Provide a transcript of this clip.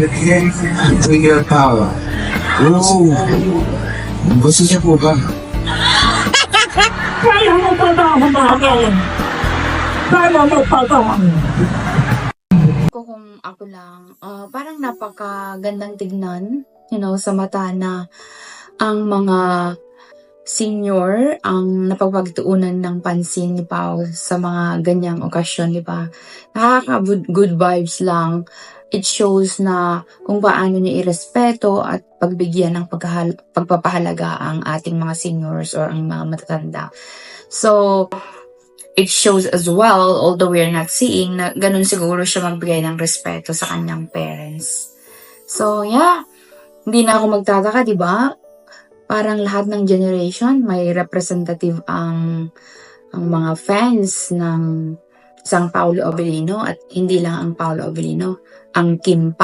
the king to your power. Oh, gusto niya po ba? Kaya mo pa ba ako namin? Kaya mo pa ba ako? Kung ako lang, parang napakagandang tignan, sa mata na ang mga senior ang napagpagtuunan ng pansin ni Pao sa mga ganyang okasyon, di ba? Nakaka-good vibes lang. It shows na kung paano niya irespeto at pagbigyan ng pagpapahalaga ang ating mga seniors or ang mga matatanda. So, it shows as well, although we're not seeing, na ganun siguro siya magbigay ng respeto sa kanyang parents. So, yeah. Hindi na ako magtataka, di ba? Parang lahat ng generation, may representative ang mga fans ng isang Paolo Abilino at hindi lang ang Paolo Abilino, ang Kim